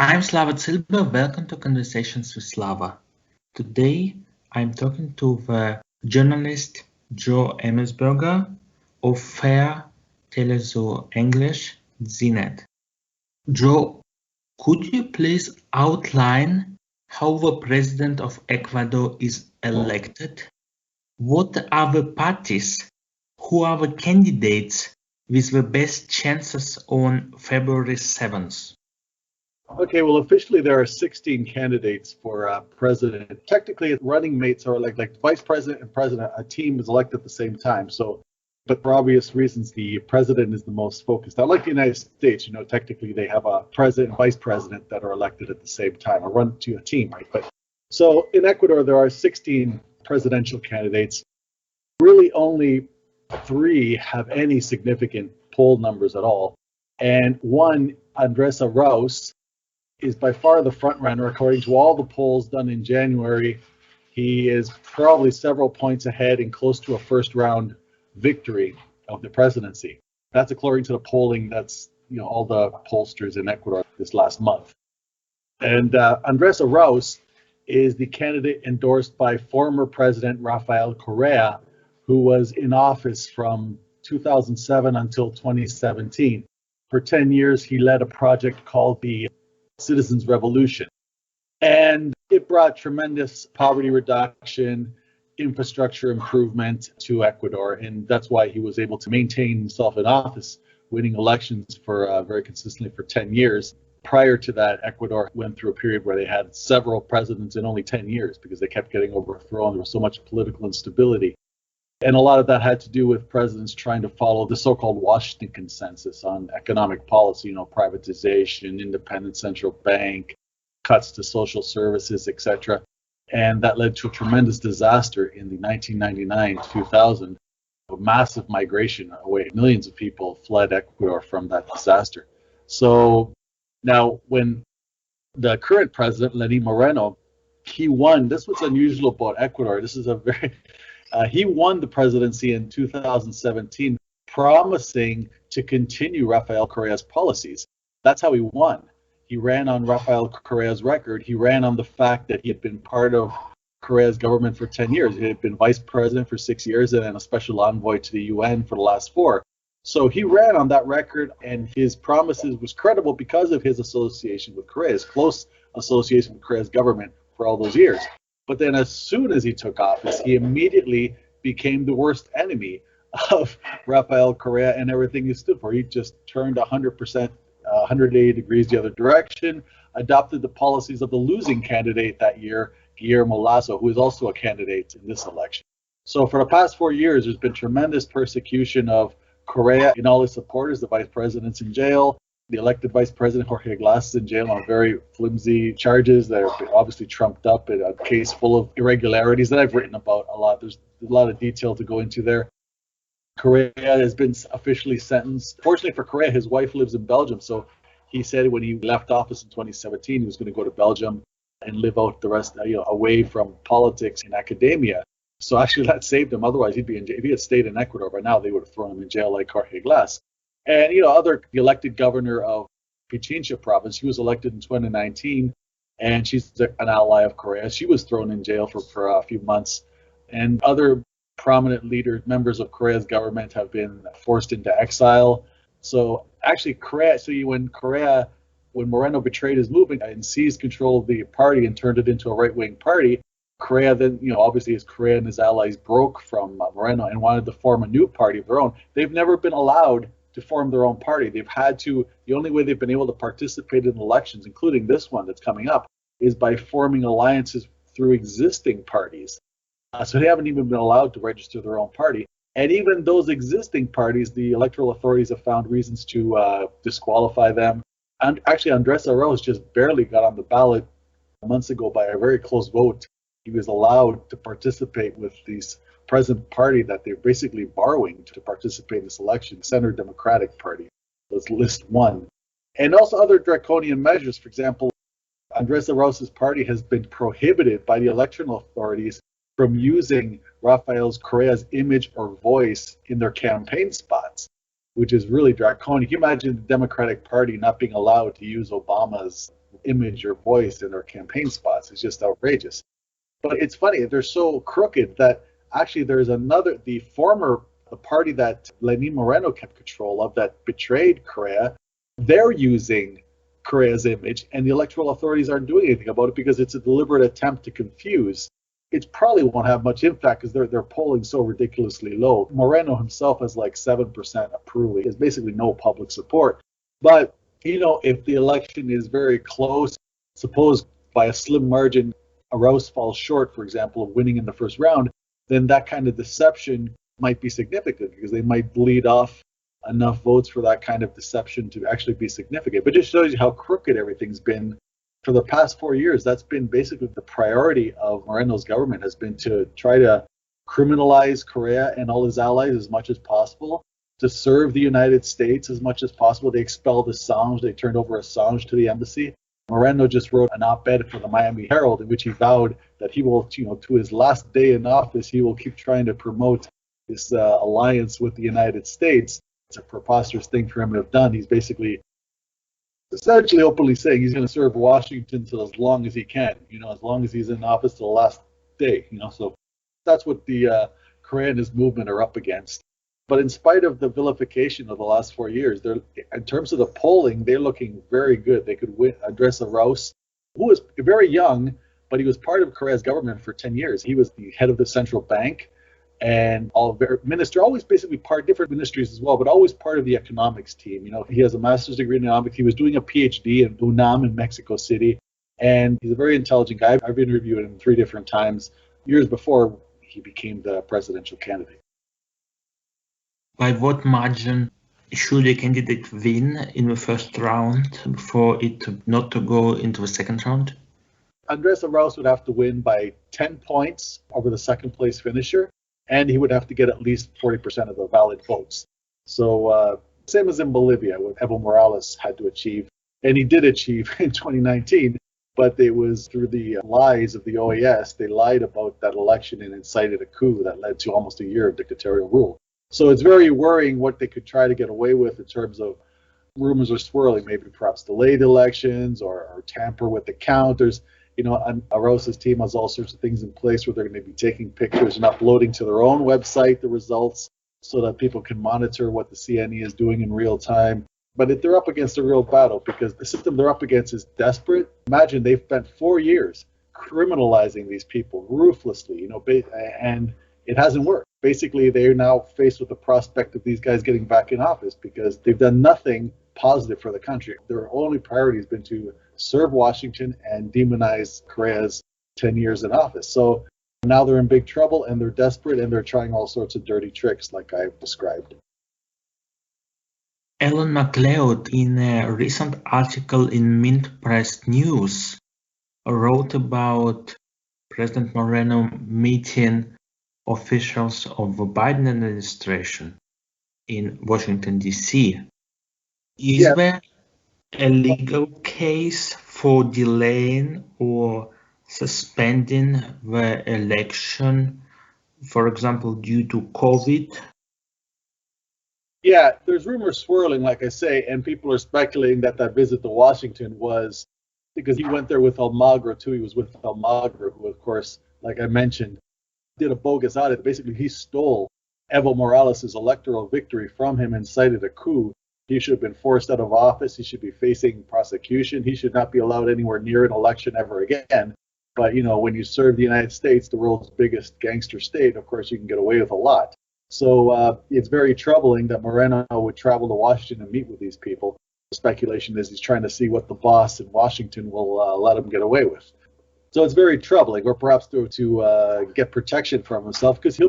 I'm Slava Silber. Welcome to Conversations with Slava. Today, I'm talking to the journalist Joe Emersberger of fair teleSUR English, ZNet. Joe, could you please outline how the president of Ecuador is elected? What are the parties? Who are the candidates with the best chances on February 7th? Okay, well, officially there are 16 candidates for president. Technically, running mates are like vice president and president. A team is elected at the same time. But for obvious reasons, the president is the most focused. Now, like the United States, technically they have a president and vice president that are elected at the same time or run to a team, right? But so in Ecuador, there are 16 presidential candidates. Really, only 3 have any significant poll numbers at all. And one, Andrés Arauz, is by far the front runner. According to all the polls done in January, he is probably several points ahead and close to a first round victory of the presidency. That's according to the polling that's, all the pollsters in Ecuador this last month. And Andrés Arauz is the candidate endorsed by former President Rafael Correa, who was in office from 2007 until 2017. For 10 years, he led a project called the Citizens Revolution. And it brought tremendous poverty reduction, infrastructure improvement to Ecuador. And that's why he was able to maintain himself in office, winning elections for very consistently for 10 years. Prior to that, Ecuador went through a period where they had several presidents in only 10 years because they kept getting overthrown. There was so much political instability. And a lot of that had to do with presidents trying to follow the so-called Washington consensus on economic policy, privatization, independent central bank, cuts to social services, etc. And that led to a tremendous disaster in the 1999-2000, a massive migration away. Millions of people fled Ecuador from that disaster. So now when the current president, Lenin Moreno, he won. This was unusual about Ecuador. This is a very... he won the presidency in 2017, promising to continue Rafael Correa's policies. That's how he won. He ran on Rafael Correa's record. He ran on the fact that he had been part of Correa's government for 10 years. He had been vice president for 6 years and then a special envoy to the UN for the last 4. So he ran on that record, and his promises was credible because of his association with Correa, his close association with Correa's government for all those years. But then as soon as he took office, he immediately became the worst enemy of Rafael Correa and everything he stood for. He just turned 100%, 180 degrees the other direction, adopted the policies of the losing candidate that year, Guillermo Lasso, who is also a candidate in this election. So for the past 4 years, there's been tremendous persecution of Correa and all his supporters. The vice president's in jail. The elected vice president, Jorge Glass, is in jail on very flimsy charges that are obviously trumped up in a case full of irregularities that I've written about a lot. There's a lot of detail to go into there. Correa has been officially sentenced. Fortunately for Correa, his wife lives in Belgium, so he said when he left office in 2017, he was going to go to Belgium and live out the rest, away from politics and academia. So actually that saved him. Otherwise, he'd be in jail. If he had stayed in Ecuador by now, they would have thrown him in jail like Jorge Glass. And, the elected governor of Pichincha province, she was elected in 2019, and she's an ally of Correa. She was thrown in jail for a few months. And other prominent leaders, members of Correa's government have been forced into exile. So actually when Moreno betrayed his movement and seized control of the party and turned it into a right-wing party, Correa then, obviously as Correa and his allies broke from Moreno and wanted to form a new party of their own, they've never been allowed to form their own party. They've had to, the only way they've been able to participate in elections, including this one that's coming up, is by forming alliances through existing parties. So they haven't even been allowed to register their own party. And even those existing parties, the electoral authorities have found reasons to disqualify them. And actually, Andrés Arauz just barely got on the ballot months ago by a very close vote. He was allowed to participate with these present party that they're basically borrowing to participate in this election, Center Democratic Party. That's list 1. And also other draconian measures. For example, Andrés Arauz's party has been prohibited by the electoral authorities from using Rafael Correa's image or voice in their campaign spots, which is really draconian. Can you imagine the Democratic Party not being allowed to use Obama's image or voice in their campaign spots? It's just outrageous. But it's funny, they're so crooked that actually there's the party that Lenin Moreno kept control of that betrayed Correa, they're using Correa's image, and the electoral authorities aren't doing anything about it because it's a deliberate attempt to confuse. It probably won't have much impact because they're polling so ridiculously low. Moreno himself has like 7% approval. He has basically no public support. But, if the election is very close, suppose by a slim margin, Arauz falls short, for example, of winning in the first round, then that kind of deception might be significant because they might bleed off enough votes for that kind of deception to actually be significant. But it just shows you how crooked everything's been. For the past 4 years, that's been basically the priority of Moreno's government, has been to try to criminalize Correa and all his allies as much as possible, to serve the United States as much as possible. They expelled Assange. They turned over Assange to the embassy. Moreno just wrote an op-ed for the Miami Herald in which he vowed that he will, to his last day in office, he will keep trying to promote this alliance with the United States. It's a preposterous thing for him to have done. He's basically essentially openly saying he's going to serve Washington till as long as he can, as long as he's in office till the last day, So that's what the Correa and his movement are up against. But in spite of the vilification of the last 4 years, in terms of the polling, they're looking very good. They could win Andrés Arauz, who was very young, but he was part of Correa's government for 10 years. He was the head of the central bank and always basically different ministries as well, but always part of the economics team. He has a master's degree in economics. He was doing a PhD in UNAM in Mexico City, and he's a very intelligent guy. I've interviewed him 3 different times, years before he became the presidential candidate. By what margin should a candidate win in the first round for it not to go into the second round? Andrés Arauz would have to win by 10 points over the second place finisher, and he would have to get at least 40% of the valid votes. So same as in Bolivia, what Evo Morales had to achieve, and he did achieve in 2019, but it was through the lies of the OAS. They lied about that election and incited a coup that led to almost a year of dictatorial rule. So it's very worrying what they could try to get away with in terms of rumors are swirling, maybe perhaps delayed elections or tamper with the count. There's, Arauz's team has all sorts of things in place where they're going to be taking pictures and uploading to their own website the results so that people can monitor what the CNE is doing in real time. But they're up against a real battle because the system they're up against is desperate. Imagine they've spent 4 years criminalizing these people ruthlessly, and it hasn't worked. Basically, they are now faced with the prospect of these guys getting back in office because they've done nothing positive for the country. Their only priority has been to serve Washington and demonize Correa's 10 years in office. So now they're in big trouble and they're desperate and they're trying all sorts of dirty tricks like I've described. Alan MacLeod, in a recent article in MintPress News, wrote about President Moreno meeting officials of the Biden administration in Washington, D.C. Is there a legal case for delaying or suspending the election, for example, due to COVID? Yeah, there's rumors swirling, like I say, and people are speculating that visit to Washington was because he went there with Almagro, too. He was with Almagro, who, of course, like I mentioned, did a bogus audit. Basically, he stole Evo Morales' electoral victory from him and cited a coup. He should have been forced out of office. He should be facing prosecution. He should not be allowed anywhere near an election ever again. But, when you serve the United States, the world's biggest gangster state, of course, you can get away with a lot. So it's very troubling that Moreno would travel to Washington and meet with these people. The speculation is he's trying to see what the boss in Washington will let him get away with. So it's very troubling, or perhaps to get protection from himself, because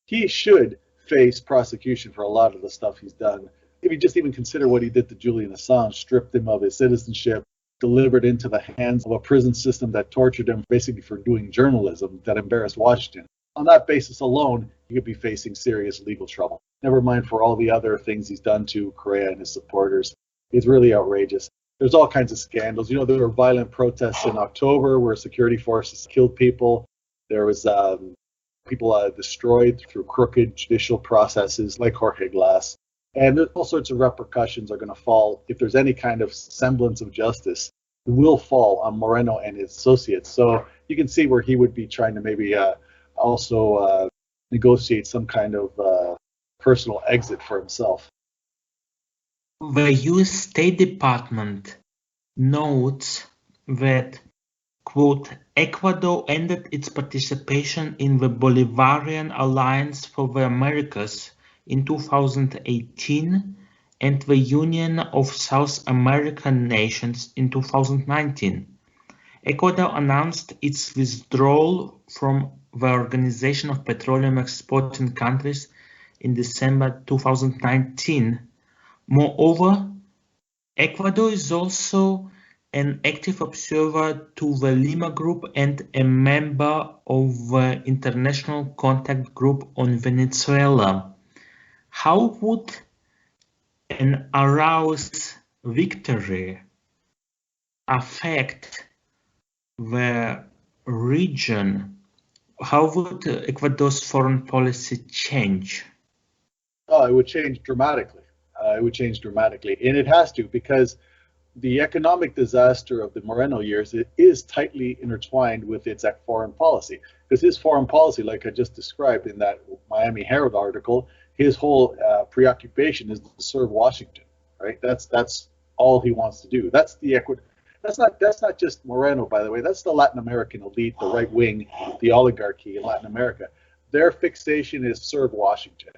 he should face prosecution for a lot of the stuff he's done. If you just even consider what he did to Julian Assange, stripped him of his citizenship, delivered into the hands of a prison system that tortured him basically for doing journalism that embarrassed Washington. On that basis alone, he could be facing serious legal trouble. Never mind for all the other things he's done to Correa and his supporters. It's really outrageous. There's all kinds of scandals. There were violent protests in October where security forces killed people. There was people destroyed through crooked judicial processes like Jorge Glass. And there's all sorts of repercussions are going to fall if there's any kind of semblance of justice will fall on Moreno and his associates. So you can see where he would be trying to maybe also negotiate some kind of personal exit for himself. The US State Department notes that, quote, Ecuador ended its participation in the Bolivarian Alliance for the Americas in 2018 and the Union of South American Nations in 2019. Ecuador announced its withdrawal from the Organization of Petroleum Exporting Countries in December 2019. Moreover, Ecuador is also an active observer to the Lima Group and a member of the International Contact Group on Venezuela. How would an Arauz victory affect the region? How would Ecuador's foreign policy change? Oh, it would change dramatically. And it has to, because the economic disaster of the Moreno years is tightly intertwined with its foreign policy. Because his foreign policy, like I just described in that Miami Herald article, his whole preoccupation is to serve Washington, right? That's all he wants to do. That's not just Moreno, by the way. That's the Latin American elite, the right wing, the oligarchy in Latin America. Their fixation is serve Washington.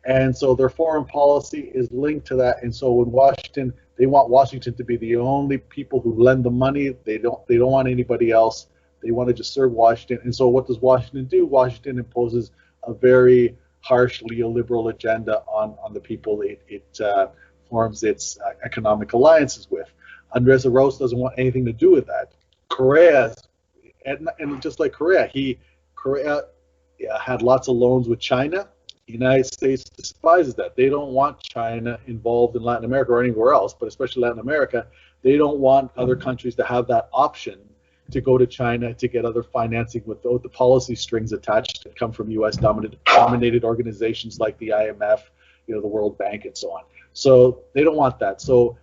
And so their foreign policy is linked to that. And so when they want Washington to be the only people who lend the money. They don't want anybody else. They want to just serve Washington. And so what does Washington do? Washington imposes a very harsh neoliberal agenda on the people it forms its economic alliances with. Andrés Arauz doesn't want anything to do with that. Correa, and just like Correa had lots of loans with China. The United States despises that. They don't want China involved in Latin America or anywhere else, but especially Latin America. They don't want other countries to have that option to go to China to get other financing with the policy strings attached that come from U.S. dominated organizations like the IMF, the World Bank, and so on. So they don't want that. So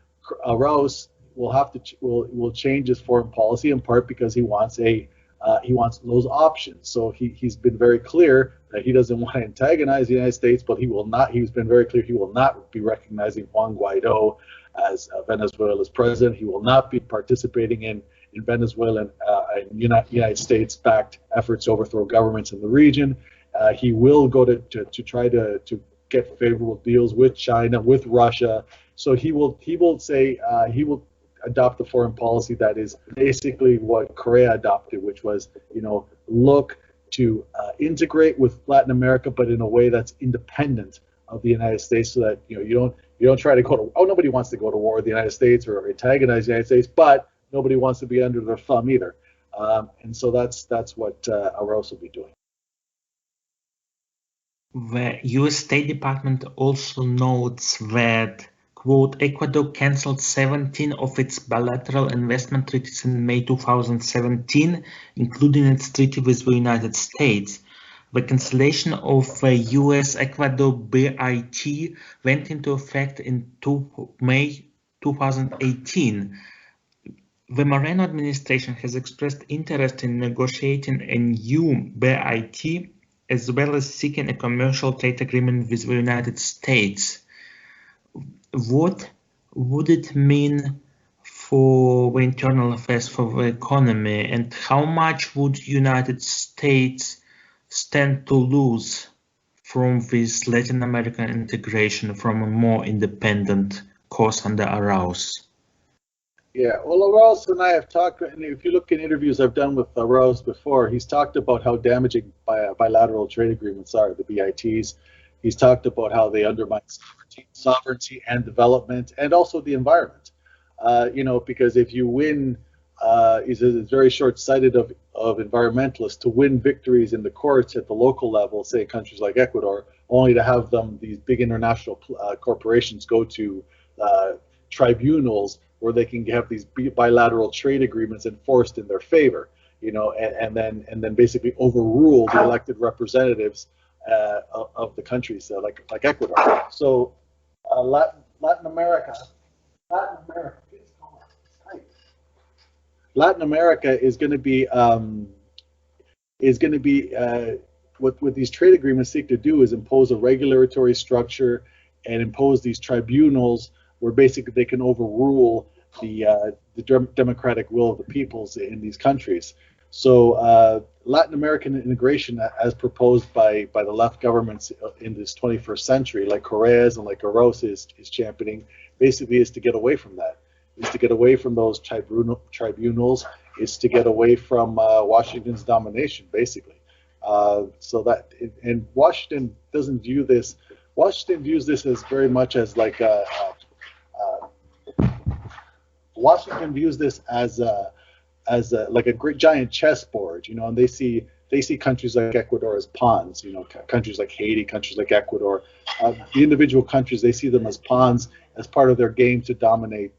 Arauz will change his foreign policy in part because he wants those options. So he's been very clear that he doesn't want to antagonize the United States, but he's been very clear he will not be recognizing Juan Guaido as Venezuela's president. He will not be participating in Venezuelan and United States-backed efforts to overthrow governments in the region. He will go to try to get favorable deals with China, with Russia. So he will adopt the foreign policy that is basically what Correa adopted, which was, look to integrate with Latin America, but in a way that's independent of the United States, so that you don't try to go to. Nobody wants to go to war with the United States or antagonize the United States, but nobody wants to be under their thumb either. And so that's what Arauz will be doing. The U.S. State Department also notes that, quote, Ecuador cancelled 17 of its bilateral investment treaties in May 2017, including its treaty with the United States. The cancellation of the US-Ecuador BIT went into effect in May 2018. The Moreno administration has expressed interest in negotiating a new BIT, as well as seeking a commercial trade agreement with the United States. What would it mean for the internal affairs, for the economy, and how much would the United States stand to lose from this Latin American integration from a more independent course under Arauz? Yeah, well, Arauz and I have talked, and if you look in interviews I've done with Arauz before, he's talked about how damaging bilateral trade agreements are, the BITs. He's talked about how they undermine sovereignty and development, and also the environment. Because if you win, he's very short-sighted of environmentalists to win victories in the courts at the local level, say countries like Ecuador, only to have these big international corporations go to tribunals where they can have these bilateral trade agreements enforced in their favor, and then basically overrule the elected representatives of the countries like Ecuador. So Latin America. Latin America. Latin America is going to be what these trade agreements seek to do is impose a regulatory structure and impose these tribunals where basically they can overrule the democratic will of the peoples in these countries. So Latin American integration, as proposed by the left governments in this 21st century, like Correa's and like Arauz is championing, basically is to get away from that. Is to get away from those tribunals. Is to get away from Washington's domination, basically. So that, and Washington doesn't view this. Washington views this as very much as like Washington views this as like a great giant chessboard, you know, and they see countries like Ecuador as pawns, you know, countries like Haiti, countries like Ecuador, the individual countries, they see them as pawns as part of their game to dominate.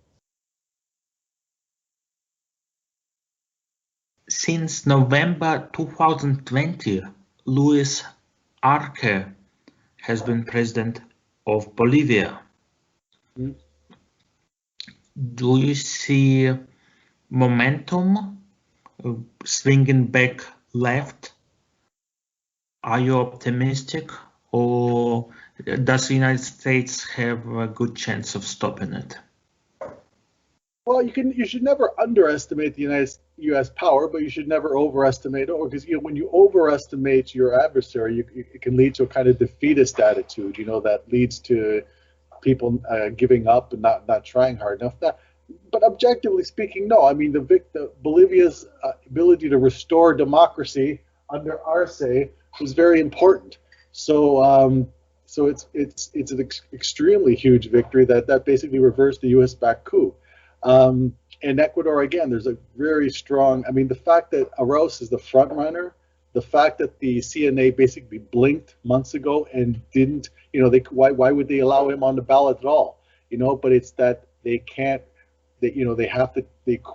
Since November 2020, Luis Arce has been president of Bolivia. Mm-hmm. Do you see momentum swinging back left? Are you optimistic, or does the United States have a good chance of stopping it? Well, you should never underestimate the U.S. power, but you should never overestimate it, because when you overestimate your adversary, it can lead to a kind of defeatist attitude, that leads to people giving up and not trying hard enough. But objectively speaking, no. I mean, the Bolivia's ability to restore democracy under Arce was very important. So it's an extremely huge victory that basically reversed the U.S.-backed coup. In Ecuador, again, there's a very strong. I mean, the fact that Arauz is the front runner, the fact that the CNA basically blinked months ago and didn't, why would they allow him on the ballot at all? But it's that they can't. They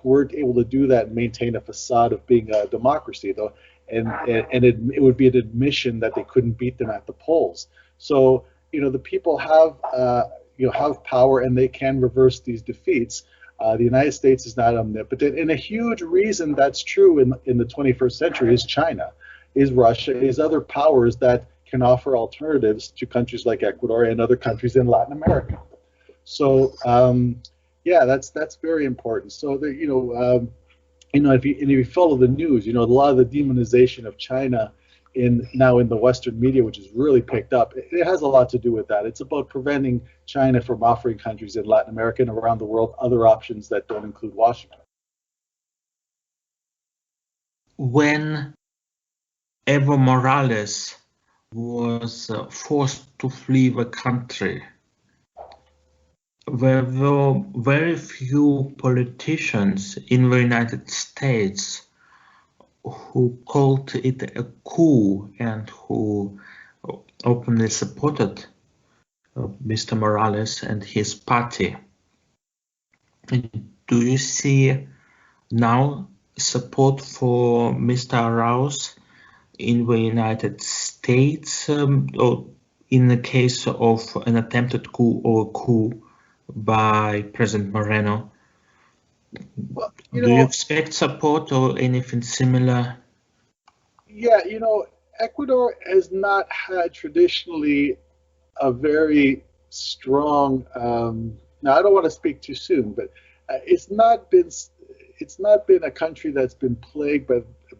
weren't able to do that and maintain a facade of being a democracy, though, and it would be an admission that they couldn't beat them at the polls. So the people have power and they can reverse these defeats. The United States is not omnipotent, and a huge reason that's true in the 21st century is China, is Russia, is other powers that can offer alternatives to countries like Ecuador and other countries in Latin America. So yeah, that's very important. So if you follow the news, a lot of the demonization of China now in the Western media, which has really picked up, it has a lot to do with that. It's about preventing China from offering countries in Latin America and around the world other options that don't include Washington. When Evo Morales was forced to flee the country, there were very few politicians in the United States who called it a coup and who openly supported Mr. Morales and his party. Do you see now support for Mr. Arauz in the United States, or in the case of an attempted coup or a coup by President Moreno? Well, do you expect support or anything similar? Yeah, Ecuador has not had traditionally a very strong. Now, I don't want to speak too soon, but it's not been a country that's been plagued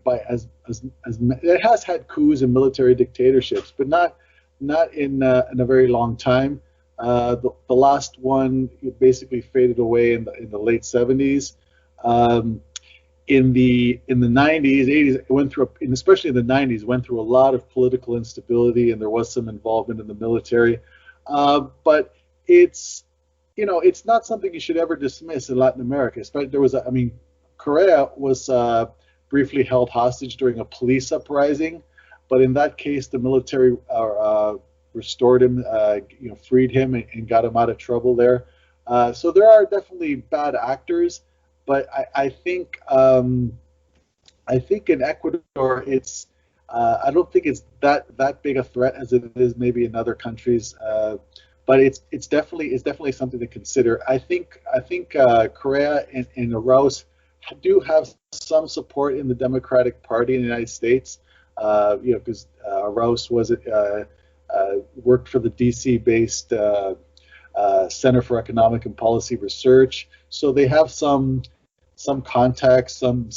by as it has had coups and military dictatorships, but not in a very long time. The last one basically faded away in the late 70s. In the 90s, 80s, it went through, and especially in the 90s, went through a lot of political instability, and there was some involvement in the military. But it's not something you should ever dismiss in Latin America. Especially Correa was briefly held hostage during a police uprising, but in that case, the military restored him, freed him, and got him out of trouble there. So there are definitely bad actors, but I think in Ecuador, I don't think it's that big a threat as it is maybe in other countries. but it's definitely something to consider. I think Correa and Arauz do have some support in the Democratic Party in the United States. Because Arauz worked for the DC-based Center for Economic and Policy Research, so they have some contacts, some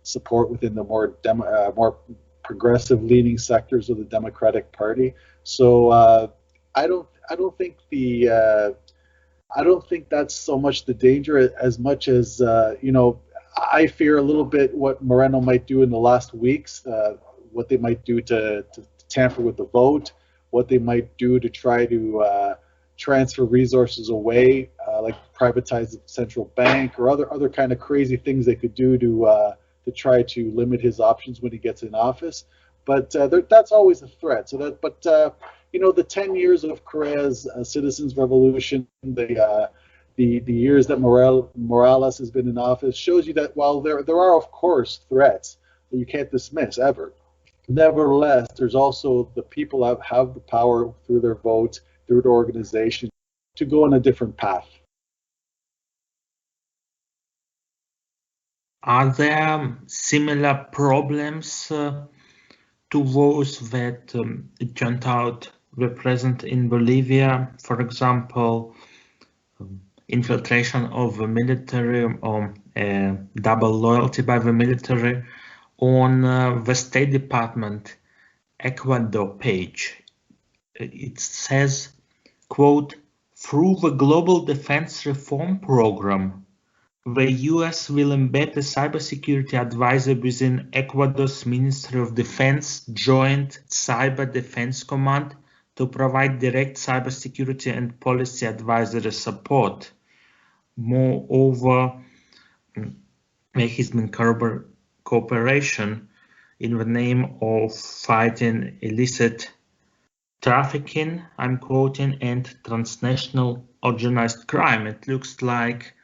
support within the more progressive-leaning sectors of the Democratic Party. So I don't think that's so much the danger as much as I fear a little bit what Moreno might do in the last weeks, what they might do to tamper with the vote, what they might do to try to transfer resources away, like privatize the central bank or other kind of crazy things they could do to try to limit his options when he gets in office. But that's always a threat. So the 10 years of Correa's citizens' revolution, the years that Morales has been in office shows you that while there are of course threats that you can't dismiss ever, nevertheless there's also the people that have the power through their vote, through their organization, to go on a different path. Are there similar problems to those that it turned out were present in Bolivia? For example, infiltration of the military or double loyalty by the military. On the State Department Ecuador page, it says, quote, "Through the Global Defense Reform Program, the US will embed a cybersecurity advisor within Ecuador's Ministry of Defense Joint Cyber Defense Command to provide direct cybersecurity and policy advisory support. Moreover, there has been cooperation in the name of fighting illicit trafficking, I'm quoting, and transnational organized crime." It looks like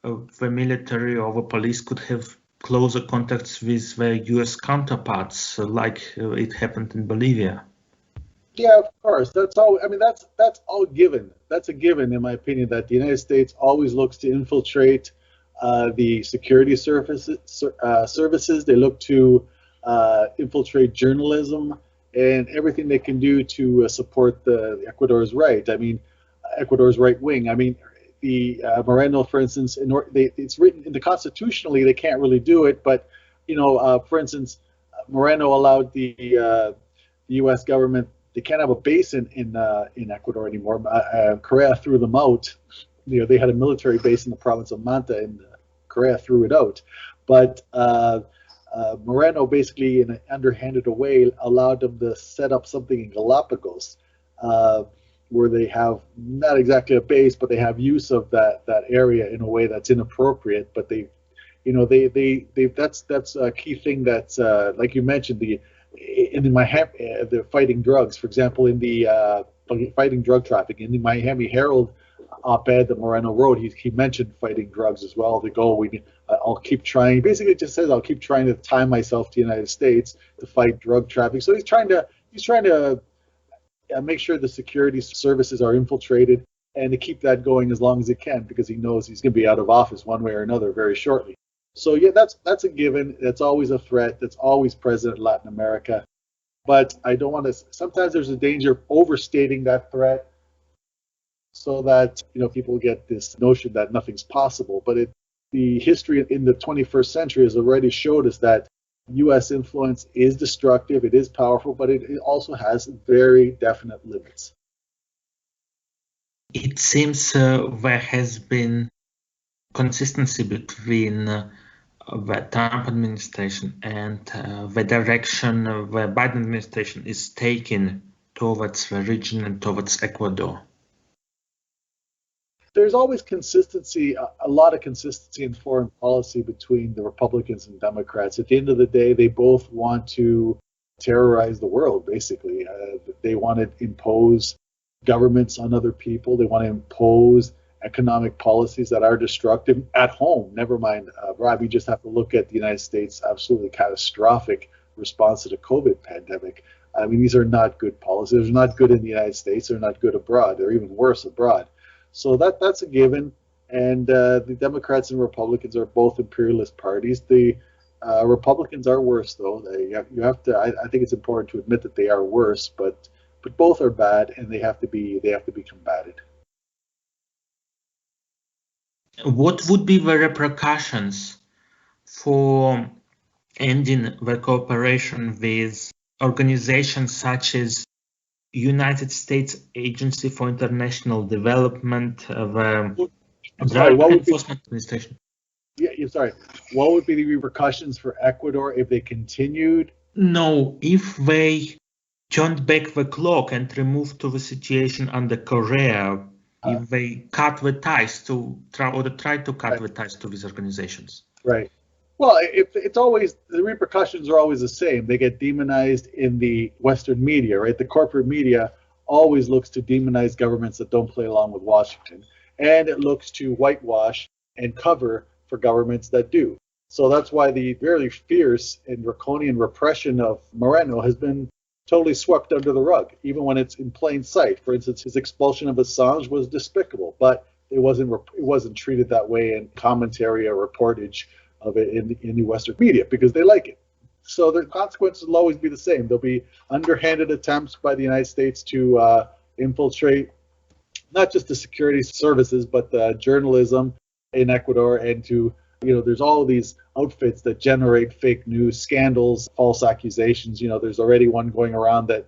the military or the police could have closer contacts with their US counterparts, like it happened in Bolivia. Yeah, of course. That's all. I mean, that's all given. That's a given, in my opinion, that the United States always looks to infiltrate the security services. They look to infiltrate journalism and everything they can do to support the Ecuador's right. I mean, Ecuador's right wing. I mean, the Moreno, for instance, it's written in the constitutionally they can't really do it, but for instance, Moreno allowed the U.S. government. They can't have a base in Ecuador anymore. Correa threw them out. They had a military base in the province of Manta, and Correa threw it out. But Moreno, basically, in an underhanded way, allowed them to set up something in Galapagos, where they have not exactly a base, but they have use of that area in a way that's inappropriate. But that's a key thing. That's like you mentioned, the fighting drugs, for example, in the fighting drug trafficking in the Miami Herald op-ed that Moreno wrote, he mentioned fighting drugs as well. I'll keep trying. Basically, it just says I'll keep trying to tie myself to the United States to fight drug trafficking. So he's trying to make sure the security services are infiltrated and to keep that going as long as it can, because he knows he's going to be out of office one way or another very shortly. So yeah, that's a given. That's always a threat. That's always present in Latin America. But I don't want to. Sometimes there's a danger of overstating that threat, so that people get this notion that nothing's possible. But the history in the 21st century has already showed us that U.S. influence is destructive. It is powerful, but it also has very definite limits. It seems there has been consistency between the Trump administration and the direction the Biden administration is taking towards the region and towards Ecuador. There's always consistency, a lot of consistency in foreign policy between the Republicans and Democrats. At the end of the day, they both want to terrorize the world, basically. They want to impose governments on other people. They want to impose economic policies that are destructive at home. Never mind, Rob, you just have to look at the United States' absolutely catastrophic response to the COVID pandemic. I mean, these are not good policies. They're not good in the United States. They're not good abroad. They're even worse abroad. So that's a given. And the Democrats and Republicans are both imperialist parties. The Republicans are worse, though. You have to. I think it's important to admit that they are worse, but both are bad, and they have to be combated. What would be the repercussions for ending the cooperation with organizations such as United States Agency for International Development, the Drug Enforcement Administration? Yeah, sorry. What would be the repercussions for Ecuador if they continued? No, if they turned back the clock and removed to the situation under Korea, if they cut the ties try to cut the ties to these organizations. Right. Well, it's always, the repercussions are always the same. They get demonized in the Western media, right? The corporate media always looks to demonize governments that don't play along with Washington, and it looks to whitewash and cover for governments that do. So that's why the very fierce and draconian repression of Moreno has been totally swept under the rug, even when it's in plain sight. For instance, his expulsion of Assange was despicable, but it wasn't treated that way in commentary or reportage of it in the Western media because they like it. So the consequences will always be the same. There'll be underhanded attempts by the United States to infiltrate not just the security services, but the journalism in Ecuador, and to, there's all of these outfits that generate fake news, scandals, false accusations. There's already one going around that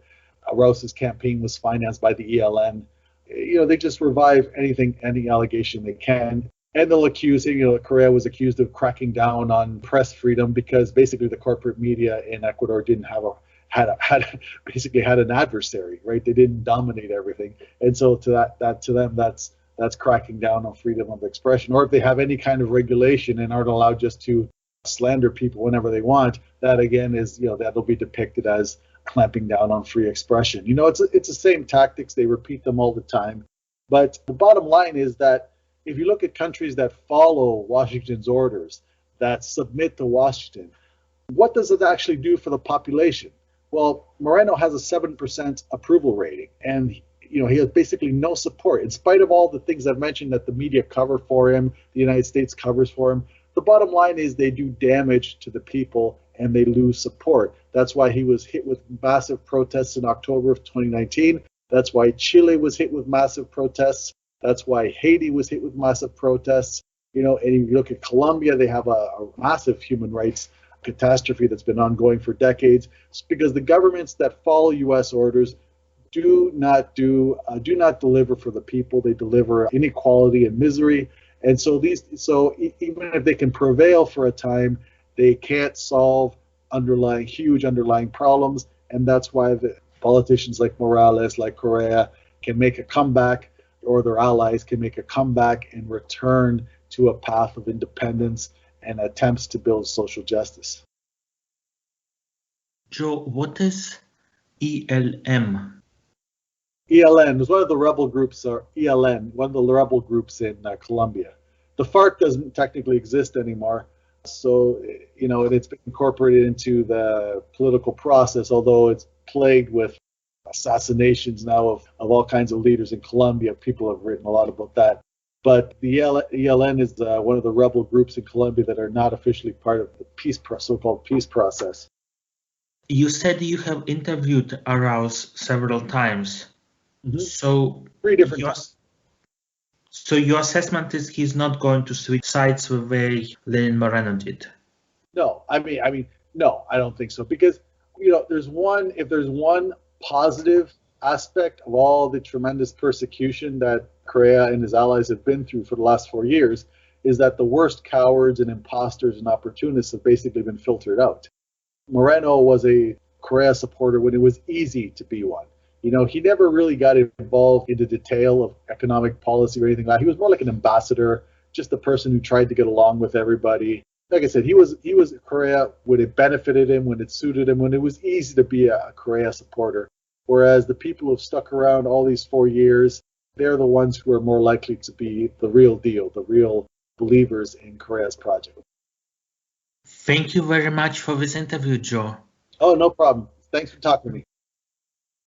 Arauz's campaign was financed by the ELN. They just revive any allegation they can. And they'll accuse him, Korea was accused of cracking down on press freedom because basically the corporate media in Ecuador didn't have had an adversary, right? They didn't dominate everything. And so to them, that's cracking down on freedom of expression. Or if they have any kind of regulation and aren't allowed just to slander people whenever they want, that again is, that'll be depicted as clamping down on free expression. It's the same tactics. They repeat them all the time. But the bottom line is that if you look at countries that follow Washington's orders, that submit to Washington, what does it actually do for the population? Well, Moreno has a 7% approval rating, and he has basically no support. In spite of all the things I've mentioned that the media cover for him, the United States covers for him, the bottom line is they do damage to the people and they lose support. That's why he was hit with massive protests in October of 2019. That's why Chile was hit with massive protests. That's why Haiti was hit with massive protests. And if you look at Colombia, they have a massive human rights catastrophe that's been ongoing for decades. It's because the governments that follow U.S. orders do not deliver for the people. They deliver inequality and misery. And so even if they can prevail for a time, they can't solve huge underlying problems. And that's why the politicians like Morales, like Correa, can make a comeback, or their allies can make a comeback and return to a path of independence and attempts to build social justice. Joe, what is ELM? ELN is one of the rebel groups, or ELN, one of the rebel groups in Colombia. The FARC doesn't technically exist anymore, so and it's been incorporated into the political process, although it's plagued with assassinations now of all kinds of leaders in Colombia. People have written a lot about that. But the ELN is one of the rebel groups in Colombia that are not officially part of the so-called peace process. You said you have interviewed Arauz several times. Mm-hmm. So 3 different times. So your assessment is he's not going to switch sides the way Lenin Moreno did? No, no, I don't think so. Because if there's one positive aspect of all the tremendous persecution that Correa and his allies have been through for the last 4 years, is that the worst cowards and imposters and opportunists have basically been filtered out. Moreno was a Correa supporter when it was easy to be one. He never really got involved into detail of economic policy or anything like that. He was more like an ambassador, just a person who tried to get along with everybody. Like I said, he was Correa when it benefited him, when it suited him, when it was easy to be a Correa supporter. Whereas the people who have stuck around all these 4 years, they're the ones who are more likely to be the real deal, the real believers in Correa's project. Thank you very much for this interview, Joe. Oh, no problem. Thanks for talking to me.